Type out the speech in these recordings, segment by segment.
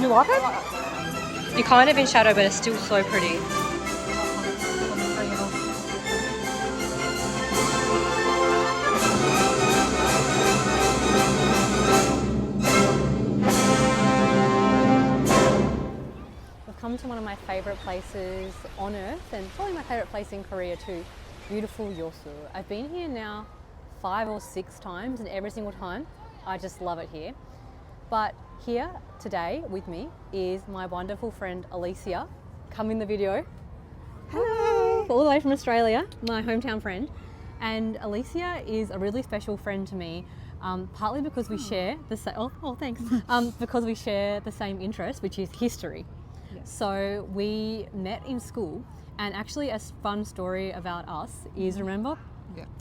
You like it? You're kind of in shadow, but it's still so pretty. We've come to one of my favourite places on earth, and probably my favourite place in Korea too, beautiful Yeosu. I've been here now 5 or 6 times, and every single time I just love it here. But here today with me is my wonderful friend Alicia. Come in the video. Hello! All the way from Australia, my hometown friend. And Alicia is a really special friend to me, partly because we share the same, thanks. Because we share the same interest, which is history. Yes. So we met in school, and actually a fun story about us is, remember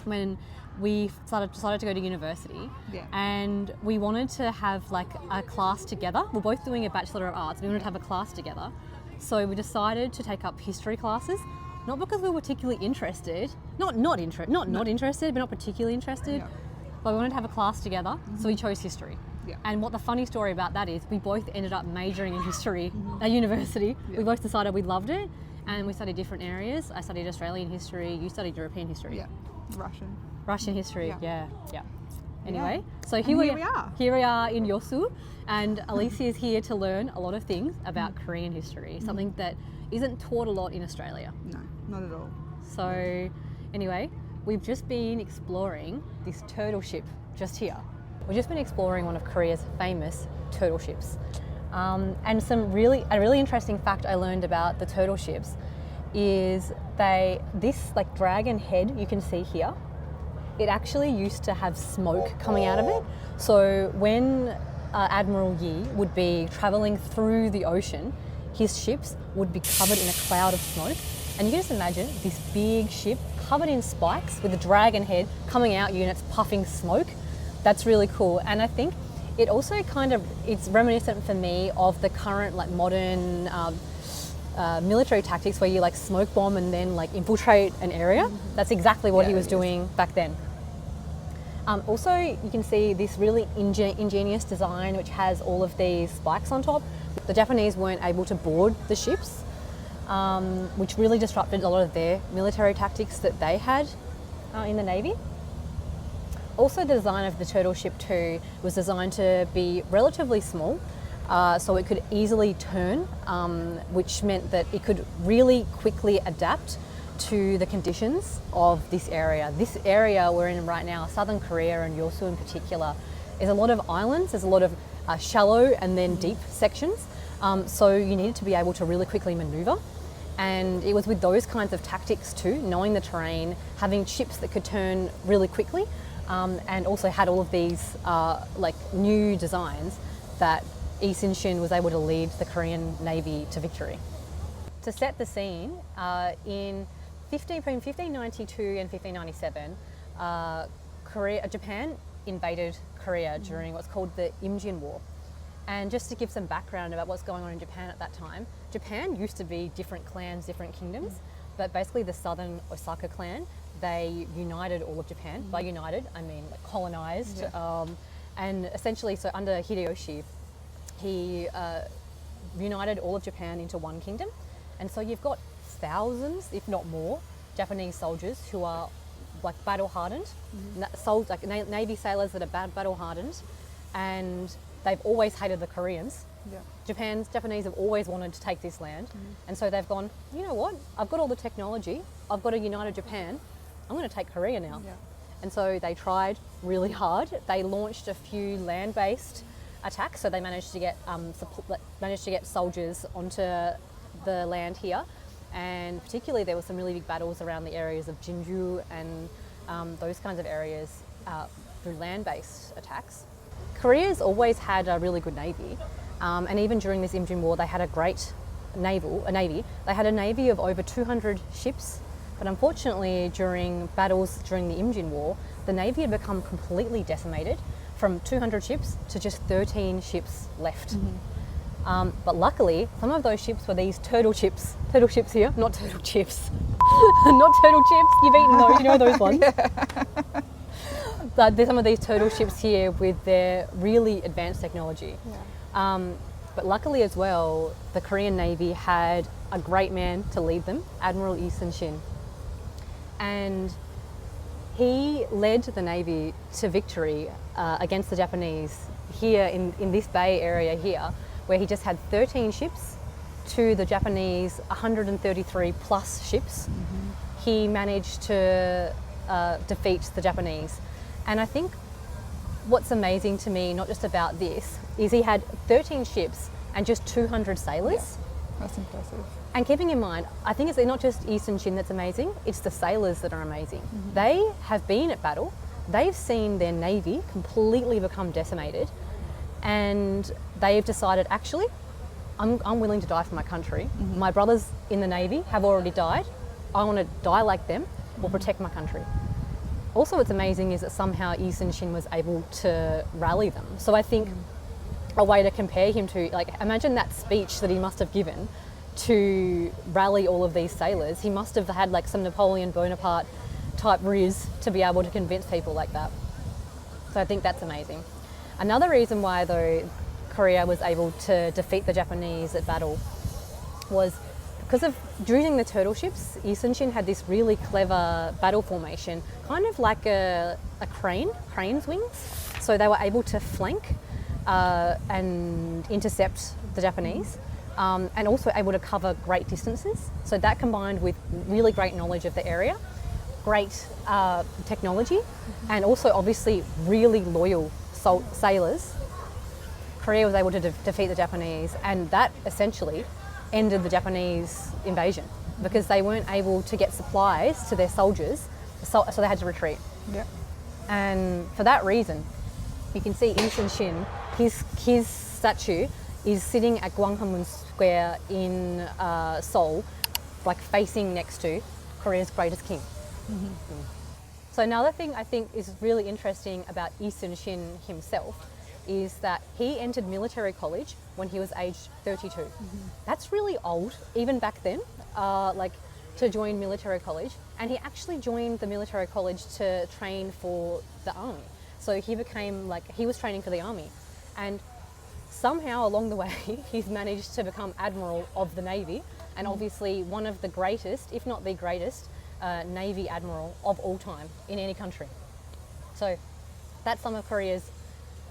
when we decided to go to university, and we wanted to have like a class together. We're both doing a Bachelor of Arts, and we wanted to have a class together. So we decided to take up history classes, not because we were particularly interested, not interested, but not particularly interested, but we wanted to have a class together, so we chose history. And what the funny story about that is, we both ended up majoring in history at university. We both decided we loved it, and we studied different areas. I studied Australian history, you studied European history. Russian history, yeah. Anyway, so here we are. Here we are in Yeosu, and Alicia is here to learn a lot of things about Korean history, something that isn't taught a lot in Australia. No, not at all. So anyway, we've just been exploring this turtle ship just here. We've just been exploring one of Korea's famous turtle ships. And a really interesting fact I learned about the turtle ships is this like dragon head you can see here, it actually used to have smoke coming out of it. So when Admiral Yi would be traveling through the ocean, his ships would be covered in a cloud of smoke. And you can just imagine this big ship covered in spikes with a dragon head coming out you, and it's puffing smoke. That's really cool. And I think it also it's reminiscent for me of the current like modern military tactics where you like smoke bomb and then like infiltrate an area. That's exactly what he was doing back then. Also, you can see this really ingenious design which has all of these spikes on top. The Japanese weren't able to board the ships, which really disrupted a lot of their military tactics that they had in the Navy. Also, the design of the turtle ship too was designed to be relatively small, so it could easily turn, which meant that it could really quickly adapt to the conditions of this area. This area we're in right now, southern Korea and Yeosu in particular, is a lot of islands. There's a lot of shallow and then deep sections, so you needed to be able to really quickly maneuver. And it was with those kinds of tactics too, knowing the terrain, having ships that could turn really quickly, and also had all of these like new designs, that Yi Sun-shin was able to lead the Korean Navy to victory. To set the scene, between 1592 and 1597, Japan invaded Korea during what's called the Imjin War. And just to give some background about what's going on in Japan at that time, Japan used to be different clans, different kingdoms, but basically the southern Osaka clan, they united all of Japan. By united, I mean like colonized. And essentially, so under Hideyoshi, he united all of Japan into one kingdom. And so you've got thousands, if not more, Japanese soldiers who are like battle hardened, like Navy sailors that are battle hardened, and they've always hated the Koreans. Japanese have always wanted to take this land, and so they've gone, you know what, I've got all the technology, I've got a united Japan, I'm going to take Korea now. And so they tried really hard. They launched a few land-based attacks, so they managed to get soldiers onto the land here, and particularly there were some really big battles around the areas of Jinju and those kinds of areas through land-based attacks. Korea's always had a really good navy, and even during this Imjin War they had a great navy. They had a navy of over 200 ships, but unfortunately during battles during the Imjin War, the navy had become completely decimated, from 200 ships to just 13 ships left. But luckily, some of those ships were these turtle ships here, not turtle chips, not turtle chips, you've eaten those, you know those ones. But there's some of these turtle ships here with their really advanced technology. But luckily as well, the Korean Navy had a great man to lead them, Admiral Yi Sun-shin. And he led the Navy to victory against the Japanese here in this bay area here, where he just had 13 ships to the Japanese 133 plus ships. He managed to defeat the Japanese. And I think what's amazing to me, not just about this, is he had 13 ships and just 200 sailors. Yeah, that's impressive. And keeping in mind, I think it's not just Yi Sun-shin that's amazing, it's the sailors that are amazing. They have been at battle, they've seen their navy completely become decimated, and they've decided, actually, I'm willing to die for my country. My brothers in the Navy have already died. I want to die like them or protect my country. Also, what's amazing is that somehow Yi Sun-shin was able to rally them. So I think a way to compare him to, like, imagine that speech that he must have given to rally all of these sailors. He must have had like some Napoleon Bonaparte type riz to be able to convince people like that. So I think that's amazing. Another reason why, though, Korea was able to defeat the Japanese at battle was because of using the turtle ships. Yi Sun-shin had this really clever battle formation, kind of like a crane's wings. So they were able to flank and intercept the Japanese, and also able to cover great distances. So that combined with really great knowledge of the area, great technology, and also obviously really loyal sailors, Korea was able to defeat the Japanese, and that essentially ended the Japanese invasion because they weren't able to get supplies to their soldiers, so they had to retreat. Yeah. And for that reason, you can see Yi Sun-shin, his statue is sitting at Gwanghwamun Square in Seoul, like facing next to Korea's greatest king. So another thing I think is really interesting about Yi Sun-shin himself is that he entered military college when he was aged 32. That's really old, even back then, like to join military college. And he actually joined the military college to train for the army. So he became he was training for the army. And somehow along the way, he's managed to become Admiral of the Navy, and obviously one of the greatest, if not the greatest, Navy Admiral of all time in any country. So that's some of Korea's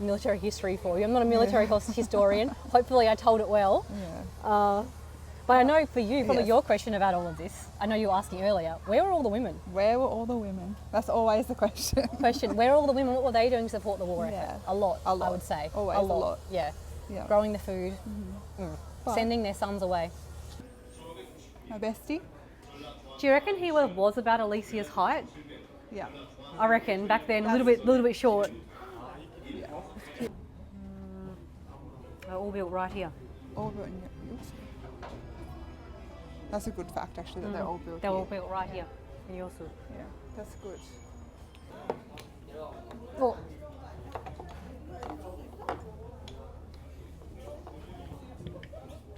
military history for you. I'm not a military historian. Hopefully I told it well. Yeah. But I know for you, probably your question about all of this, I know you were asking earlier, where were all the women? Where were all the women? That's always the question. Where are all the women? What were they doing to support the war effort? Yeah. A lot, A lot. I would say. Always a lot. Yeah. Yeah. Growing the food, But sending their sons away. my bestie? Do you reckon he was about Alicia's height? Yeah. I reckon back then, a little bit short. Yeah. They're all built right here. All built in That's a good fact, actually, that they're all built They're here. all built right here in Yeosu. Yeah, that's good. Oh.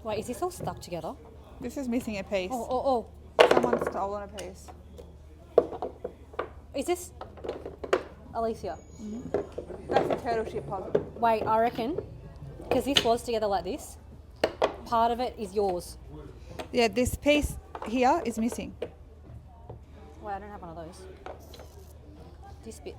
Wait, is this all stuck together? This is missing a piece. Oh. Someone's stolen a piece. Is this Alicia? That's a turtle ship puzzle. Wait, I reckon, because this was together like this, part of it is yours. Yeah, this piece here is missing. Wait, I don't have one of those. This bit.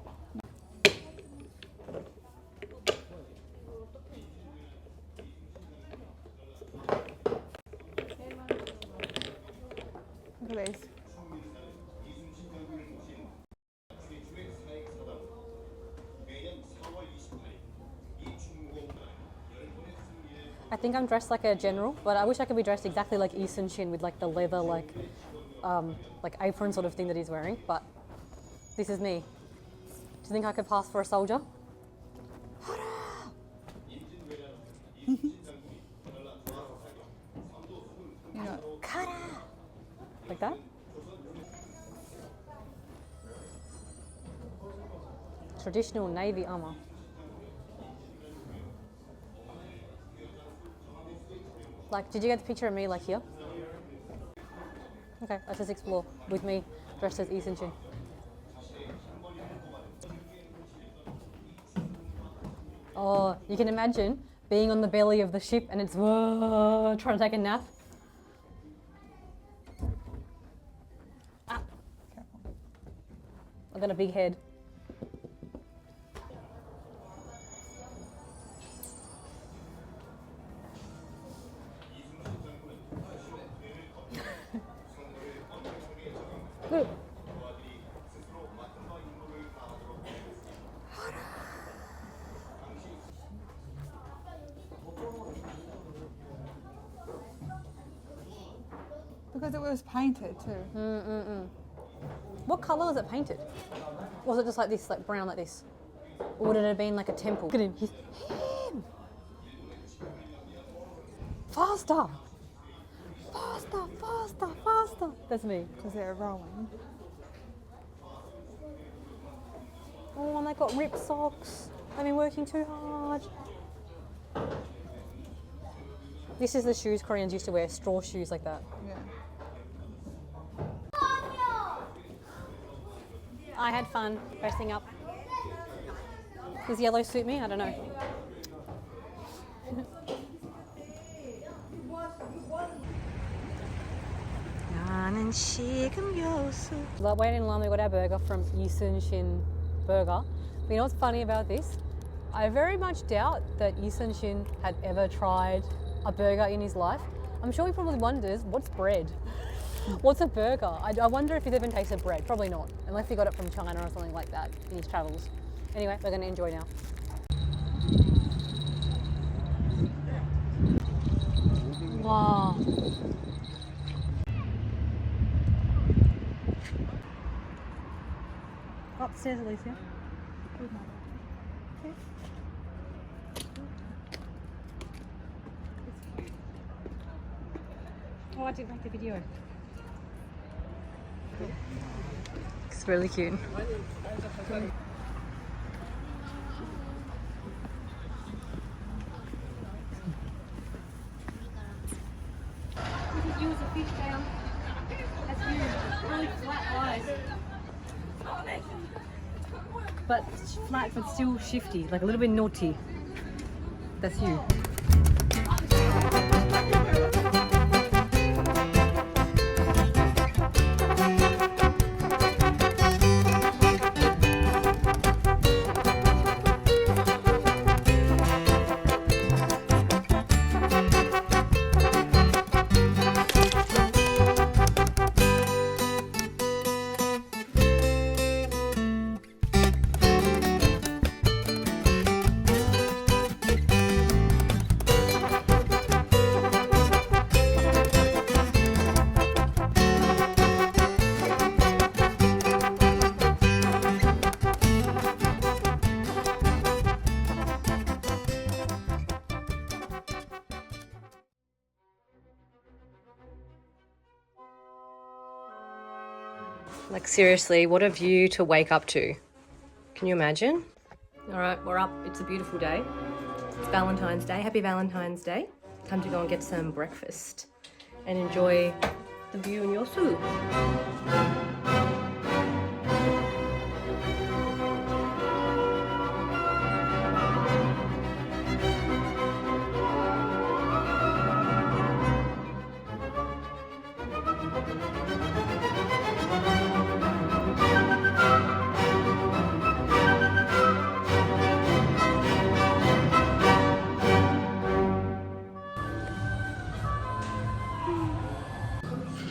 Look at these. I think I'm dressed like a general, but I wish I could be dressed exactly like Yi Sun-shin with like the leather like apron sort of thing that he's wearing. But this is me. Do you think I could pass for a soldier? You know, Like that? Traditional Navy armor. Like, did you get the picture of me like here? Okay, let's just explore with me dressed as Yi Sun-shin. Oh, you can imagine being on the belly of the ship and it's trying to take a nap. Ah, Careful. I've got a big head. Look. Because it was painted too. What colour was it painted? Was it just like this, like brown like this? Or would it have been like a temple? Look at him. He's him. Faster. Faster, faster, faster. That's me. Because they're rowing. Oh, and they got ripped socks. They've been working too hard. This is the shoes Koreans used to wear, straw shoes like that. Yeah. I had fun dressing up. Does yellow suit me? I don't know. Like waiting in line, we got our burger from Yi Sun-shin Burger. But you know what's funny about this? I very much doubt that Yi Sun-shin had ever tried a burger in his life. I'm sure he probably wonders, what's bread? What's a burger? I wonder if he's even tasted bread. Probably not, unless he got it from China or something like that in his travels. Anyway, we're going to enjoy now. Wow. Upstairs, Alicia. Okay. Oh, I didn't make the video. It's really cute. Use a fish down. That's you. Really flat eyes. But flat, but still shifty, like a little bit naughty. That's you. Like seriously, what a view to wake up to. Can you imagine? All right, we're up. It's a beautiful day. It's Valentine's Day. Happy Valentine's Day. Time to go and get some breakfast and enjoy the view in Yeosu.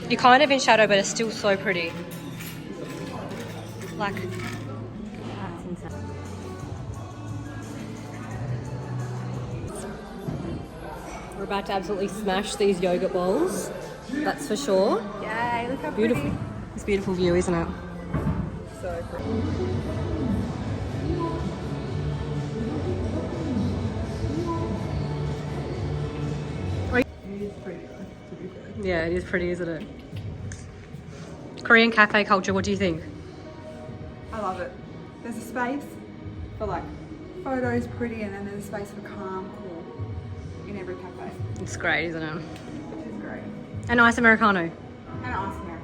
You're kind of in shadow, but it's still so pretty. Like, that's insane. We're about to absolutely smash these yogurt bowls. That's for sure. Yay, look how Beautiful. pretty. It's a beautiful view, isn't it? So pretty. It is pretty, to be fair. Yeah, it is pretty, isn't it? Korean cafe culture, what do you think? I love it. There's a space for like photos, pretty, and then there's a space for calm, cool in every cafe, It's great, isn't it? which is great. A nice Americano. And ice Americano.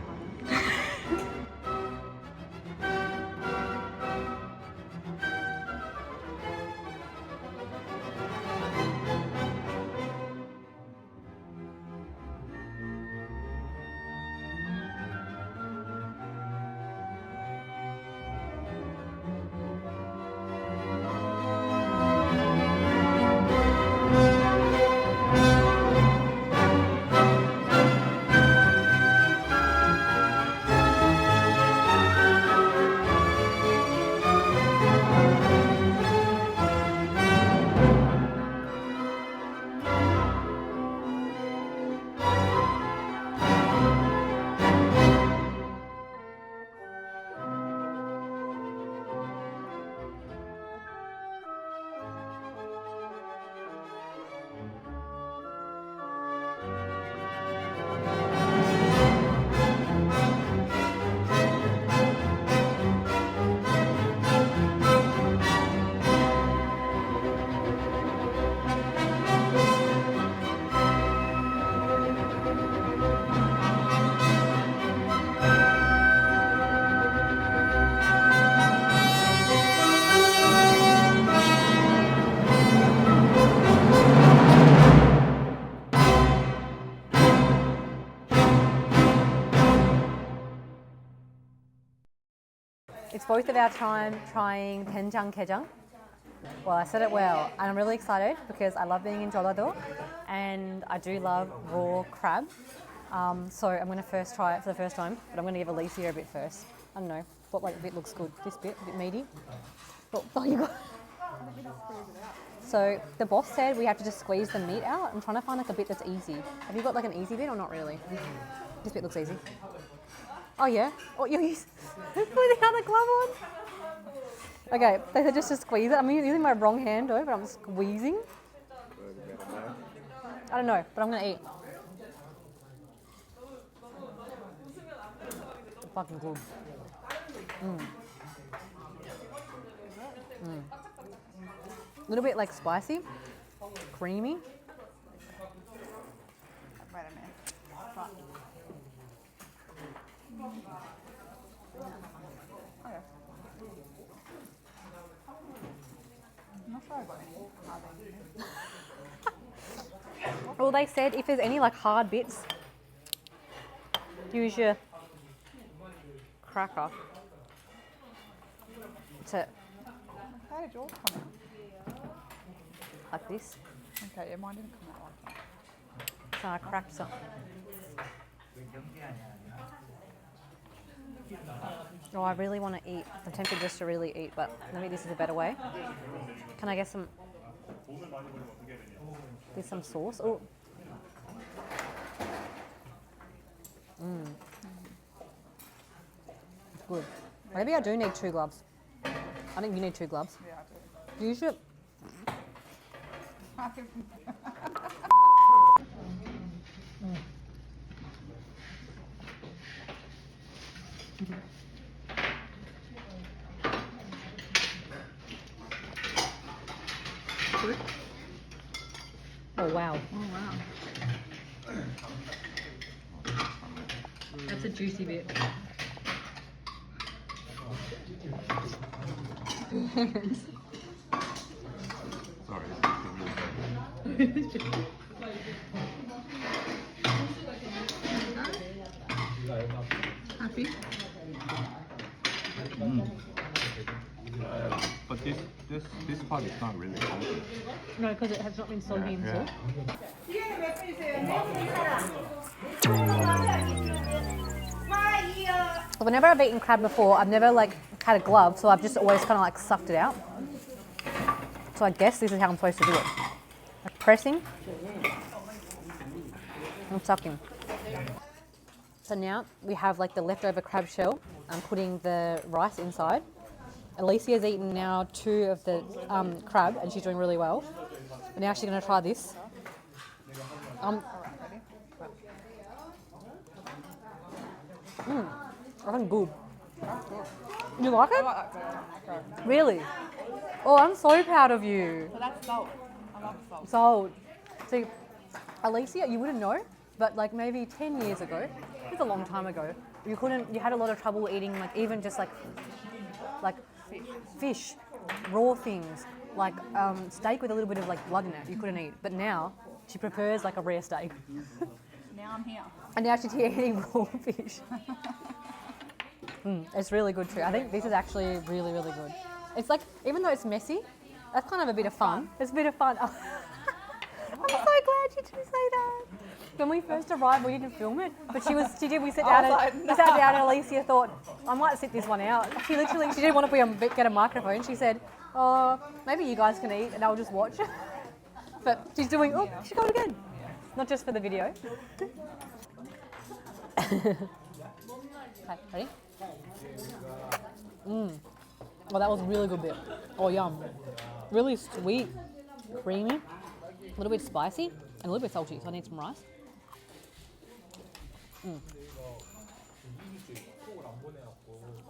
It's both of our time trying 된장게장. Well, I said it well, and I'm really excited because I love being in Jeollado, and I do love raw crab. So I'm going to first try it for the first time, but I'm going to give Alicia a bit first. I don't know what bit looks good. This bit, a bit meaty. Oh, you got. So the boss said we have to just squeeze the meat out. I'm trying to find like a bit that's easy. Have you got like an easy bit or not really? This bit looks easy. Oh yeah. Oh, you're put the other glove on. Okay, they said just to squeeze it. I'm using my wrong hand though, but I'm squeezing. I don't know, but I'm gonna eat. Fucking good. A little bit like spicy, creamy. Wait a minute. Right. Okay. I'm not sure I got any. Well, they said if there's any like hard bits, use your cracker to How did yours come out? like this. Okay, yeah, mine didn't come out like that. So I cracked some. Oh, I really want to eat. I'm tempted just to really eat, but maybe this is a better way. Can I get some? There's some sauce. Oh. It's good. Maybe I do need 2 gloves. I think you need 2 gloves. Yeah, I do. You should. Oh wow. Oh wow. That's a juicy bit. Sorry. Happy? But this part is not really salty. No, because it has not been soggy in salt. Whenever I've eaten crab before, I've never like had a glove, so I've just always kind of like sucked it out. So I guess this is how I'm supposed to do it. Like pressing and sucking. So now we have like the leftover crab shell. I'm putting the rice inside. Alicia's eaten now 2 of the crab and she's doing really well. And now she's going to try this. I think good. You like it? I like that. Really? Oh, I'm so proud of you. So that's salt. I like salt. Sold. See, Alicia, you wouldn't know, but like maybe 10 years ago, it's a long time ago, you had a lot of trouble eating like even just like fish, raw things, like steak with a little bit of like blood in it, you couldn't eat. But now, she prefers like a rare steak. Now I'm here. And now she's eating raw fish. It's really good too. I think this is actually really, really good. It's like, even though it's messy, that's kind of a bit of fun. It's a bit of fun. I'm so glad you didn't say that. When we first arrived, we didn't film it, but we sat down and Alicia thought, I might sit this one out. She didn't want to get a microphone. She said, oh, maybe you guys can eat and I'll just watch. But she's doing, she got it again. Not just for the video. Okay, ready? Oh, that was a really good bit. Oh, yum. Really sweet, creamy, a little bit spicy, and a little bit salty, so I need some rice.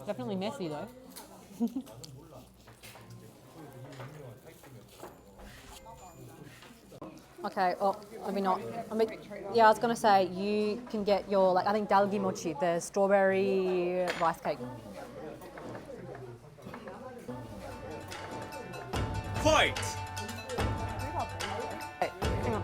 Definitely messy though. Okay, maybe not. Yeah, I was gonna say you can get your I think dalgi mochi, the strawberry rice cake. Fight! Okay, hang on.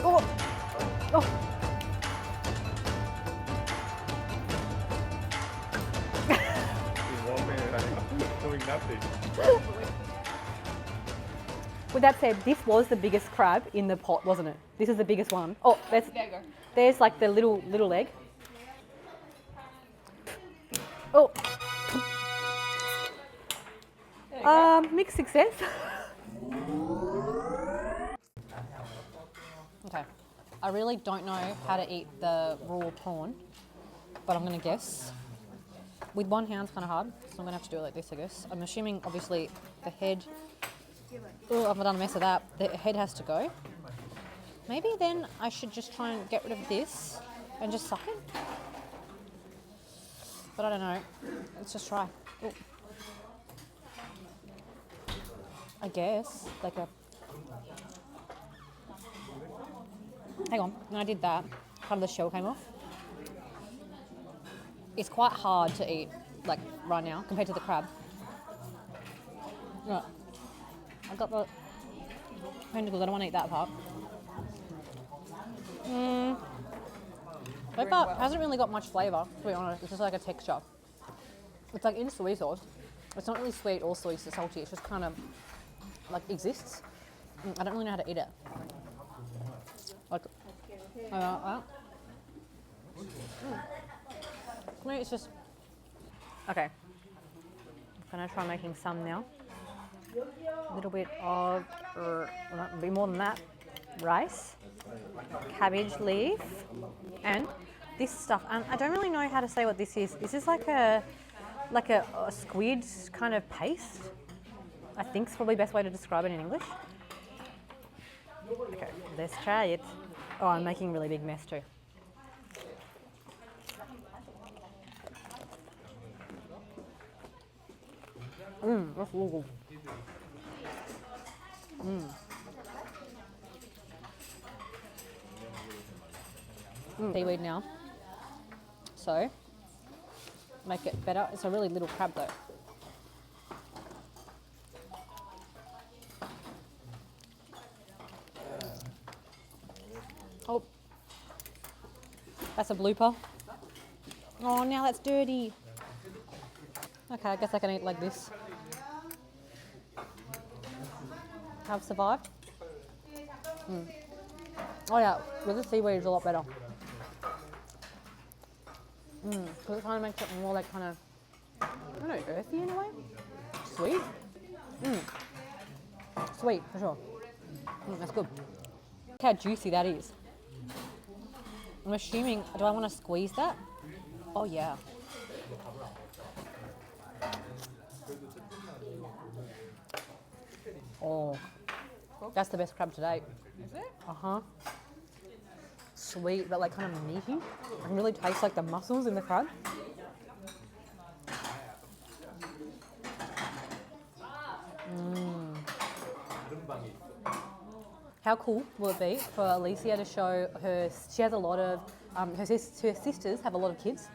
Oh. With that said, this was the biggest crab in the pot, wasn't it? This is the biggest one. Oh, there's like the little leg. Oh. Mixed success. Okay. I really don't know how to eat the raw prawn, but I'm gonna guess. With one hand's kind of hard, so I'm gonna have to do it like this, I guess. I'm assuming, obviously, the head. Oh, I've done a mess of that. The head has to go. Maybe then I should just try and get rid of this and just suck it. But I don't know. Let's just try. Ooh. I guess, like a... Hang on, when I did that, part of the shell came off. It's quite hard to eat, like, right now, compared to the crab. Right. I got the tentacles, I don't want to eat that part. So far, it hasn't really got much flavour, to be honest. It's just like a texture. It's like in soy sauce. It's not really sweet or salty, it's just kind of, like, exists. I don't really know how to eat it. Like, for me, it's just... Okay. I'm going to try making some now. A little bit of, well, not be more than that, rice, cabbage leaf, and this stuff. I don't really know how to say what this is. Is this like a squid kind of paste? I think it's probably the best way to describe it in English. Okay, let's try it. Oh, I'm making a really big mess too. That's really good. Seaweed now. So, make it better. It's a really little crab though. Oh, that's a blooper. Oh, now that's dirty. Okay, I guess I can eat like this. Have survived. Oh yeah, with the seaweed it's a lot better. Because it kind of makes it more like kind of, I don't know, earthy in a way. Sweet. Sweet for sure. That's good. Look how juicy that is. I'm assuming, do I want to squeeze that? Oh yeah. Oh, that's the best crab to date. Is it? Uh-huh. Sweet, but like kind of meaty. I can really taste like the muscles in the crab. How cool will it be for Alicia to show her, she has a lot of, her sisters have a lot of kids.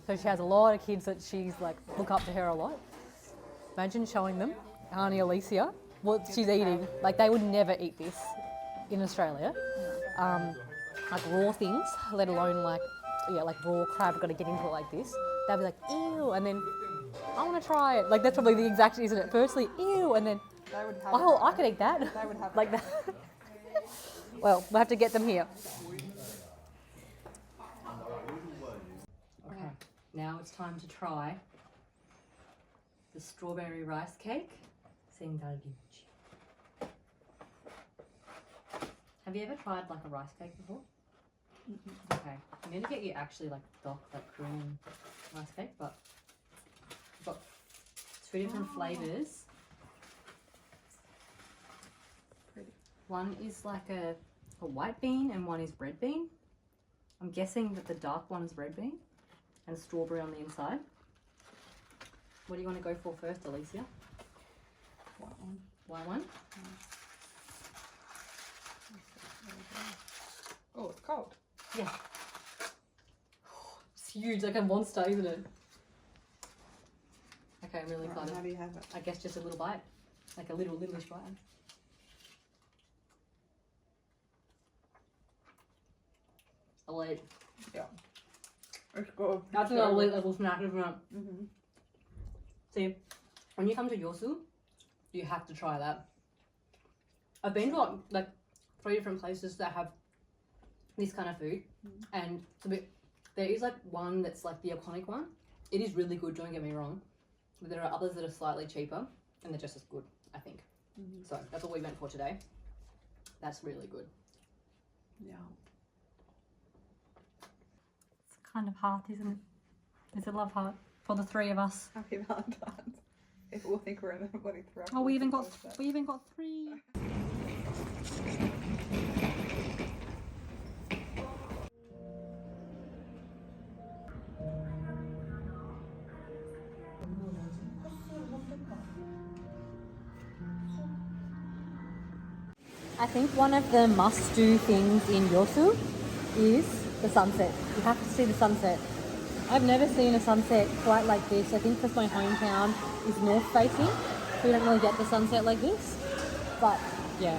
So she has a lot of kids that she's like, look up to her a lot. Imagine showing them, Auntie Alicia, what she's eating. Like they would never eat this in Australia. Like raw things, let alone like, yeah, like raw crab, got to get into it like this. They'd be like, ew, and then, I want to try it. Like that's probably the exact, isn't it? Firstly, ew, and then, They would have oh, it. I could eat that. They would have like that. Well, we'll have to get them here. Okay, now it's time to try the strawberry rice cake. Have you ever tried like a rice cake before? Okay, I'm going to get you actually like Korean rice cake, but I've got 2 different flavours. Pretty. One is like a white bean and one is red bean. I'm guessing that the dark one is red bean and strawberry on the inside. What do you want to go for first, Alicia? White one. White one? Oh, it's cold. Yeah. It's huge, like a monster, isn't it? Okay, I'm really Right, excited. how do you have it? I guess just a little bite. Like a littleish bite. Elite. Yeah. It's good. That's an elite level snack, isn't it? Mm-hmm. See, when you come to Yeosu, you have to try that. I've been to like 3 different places that have this kind of food, and there is like one that's like the iconic one. It is really good, don't get me wrong, but there are others that are slightly cheaper and they're just as good, I think. So that's what we went for today. That's really good. Yeah. It's kind of heart, isn't it? It's a love heart for the 3 of us. Happy Valentine's. If we'll think we're in the bloody throw. Oh, we even got 3. I think one of the must-do things in Yeosu is the sunset. You have to see the sunset. I've never seen a sunset quite like this. I think because my hometown is north facing, so we don't really get the sunset like this. But yeah,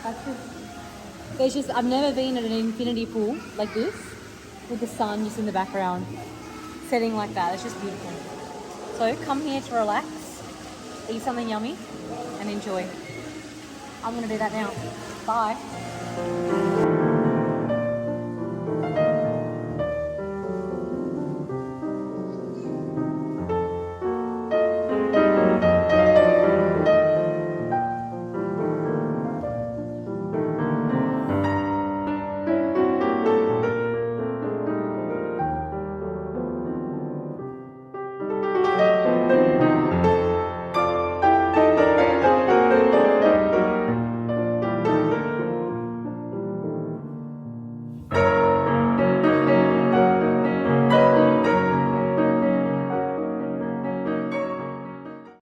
I've never been at an infinity pool like this with the sun just in the background, setting like that. It's just beautiful. So come here to relax, eat something yummy, and enjoy. I'm gonna do that now. Bye.